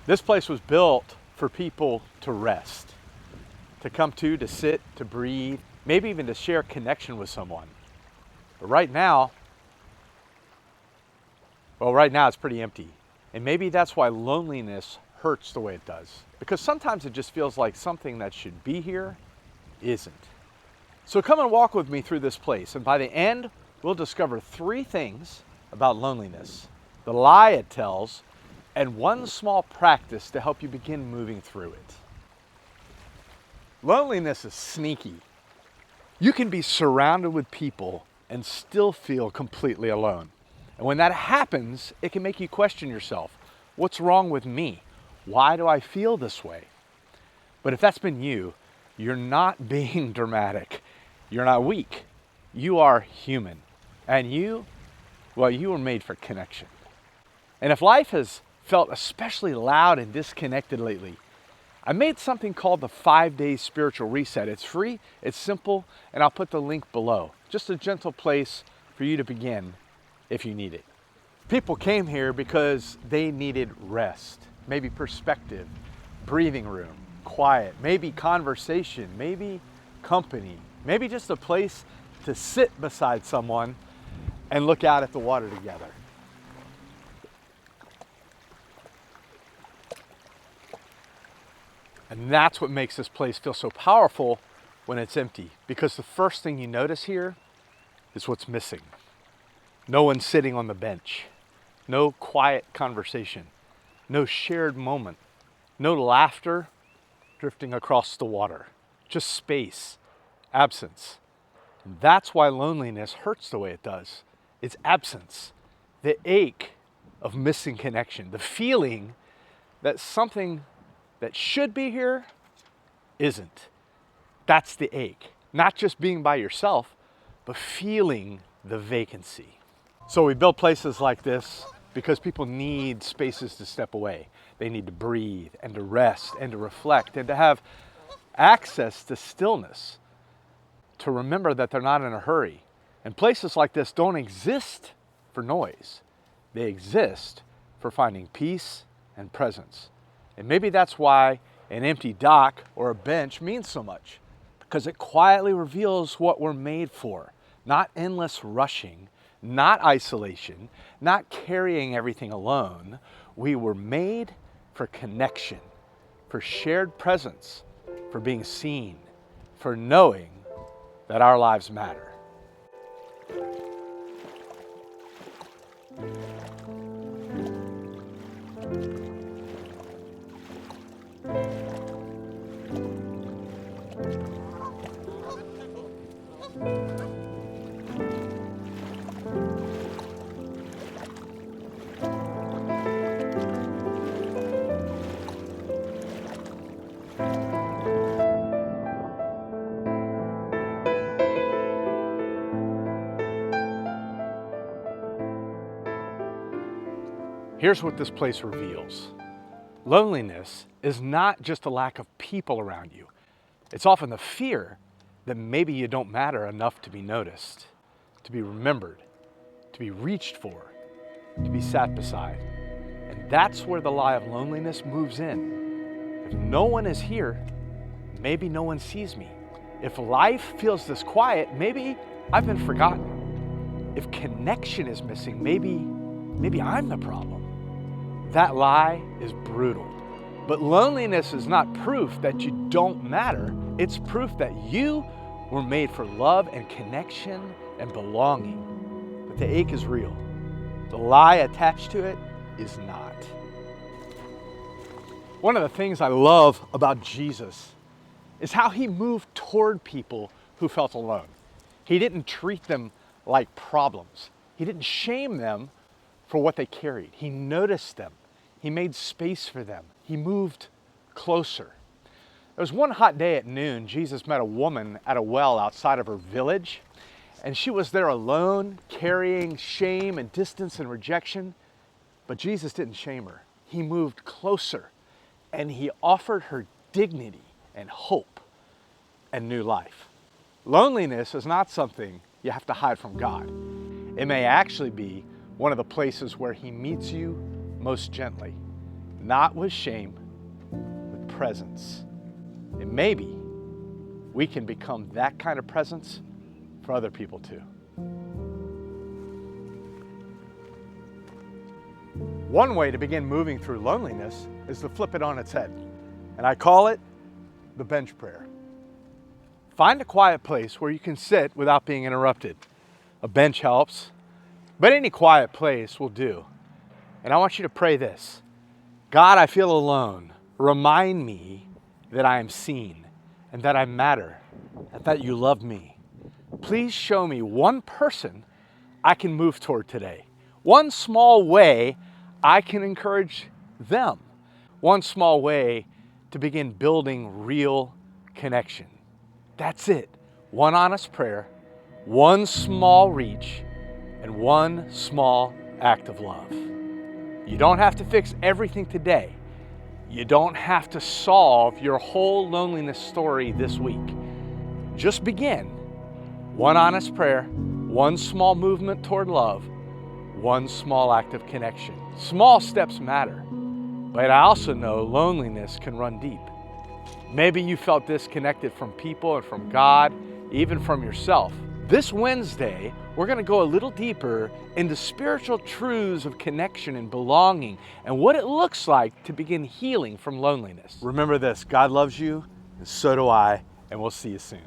This place was built for people to rest, to come to sit, to breathe, maybe even to share connection with someone. But right now it's pretty empty. And maybe that's why loneliness hurts the way it does. Because sometimes it just feels like something that should be here isn't. So come and walk with me through this place. And by the end, we'll discover 3 things about loneliness, the lie it tells, and one small practice to help you begin moving through it. Loneliness is sneaky. You can be surrounded with people and still feel completely alone. And when that happens, it can make you question yourself. What's wrong with me? Why do I feel this way? But if that's been you, you're not being dramatic. You're not weak. You are human. And you were made for connection. And if life has felt especially loud and disconnected lately, I made something called the 5-day spiritual reset. It's free, it's simple, and I'll put the link below. Just a gentle place for you to begin if you need it. People came here because they needed rest, maybe perspective, breathing room, quiet, maybe conversation, maybe company, maybe just a place to sit beside someone and look out at the water together. And that's what makes this place feel so powerful when it's empty, because the first thing you notice here is what's missing. No one sitting on the bench, no quiet conversation, no shared moment, no laughter drifting across the water, just space, absence. And that's why loneliness hurts the way it does. It's absence, the ache of missing connection, the feeling that something that should be here isn't. That's the ache. Not just being by yourself, but feeling the vacancy. So we build places like this because people need spaces to step away. They need to breathe and to rest and to reflect and to have access to stillness, to remember that they're not in a hurry. And places like this don't exist for noise. They exist for finding peace and presence. And maybe that's why an empty dock or a bench means so much, because it quietly reveals what we're made for. Not endless rushing, not isolation, not carrying everything alone. We were made for connection, for shared presence, for being seen, for knowing that our lives matter. Here's what this place reveals. Loneliness is not just a lack of people around you. It's often the fear that maybe you don't matter enough to be noticed, to be remembered, to be reached for, to be sat beside. And that's where the lie of loneliness moves in. If no one is here, maybe no one sees me. If life feels this quiet, maybe I've been forgotten. If connection is missing, maybe I'm the problem. That lie is brutal. But loneliness is not proof that you don't matter. It's proof that you were made for love and connection and belonging. But the ache is real. The lie attached to it is not. One of the things I love about Jesus is how he moved toward people who felt alone. He didn't treat them like problems. He didn't shame them for what they carried. He noticed them. He made space for them. He moved closer. There was one hot day at noon, Jesus met a woman at a well outside of her village, and she was there alone, carrying shame and distance and rejection. But Jesus didn't shame her. He moved closer, and he offered her dignity and hope and new life. Loneliness is not something you have to hide from God. It may actually be one of the places where he meets you most gently. not with shame, with presence. And maybe we can become that kind of presence for other people too. One way to begin moving through loneliness is to flip it on its head. And I call it the bench prayer. Find a quiet place where you can sit without being interrupted. A bench helps, but any quiet place will do. And I want you to pray this: God, I feel alone. Remind me that I am seen and that I matter and that you love me. Please show me one person I can move toward today. One small way I can encourage them. One small way to begin building real connection. That's it. One honest prayer, one small reach, and one small act of love. You don't have to fix everything today. You don't have to solve your whole loneliness story this week. Just begin. One honest prayer, one small movement toward love, one small act of connection. Small steps matter, but I also know loneliness can run deep. Maybe you felt disconnected from people and from God, even from yourself. This Wednesday, we're going to go a little deeper into spiritual truths of connection and belonging and what it looks like to begin healing from loneliness. Remember this: God loves you, and so do I, and we'll see you soon.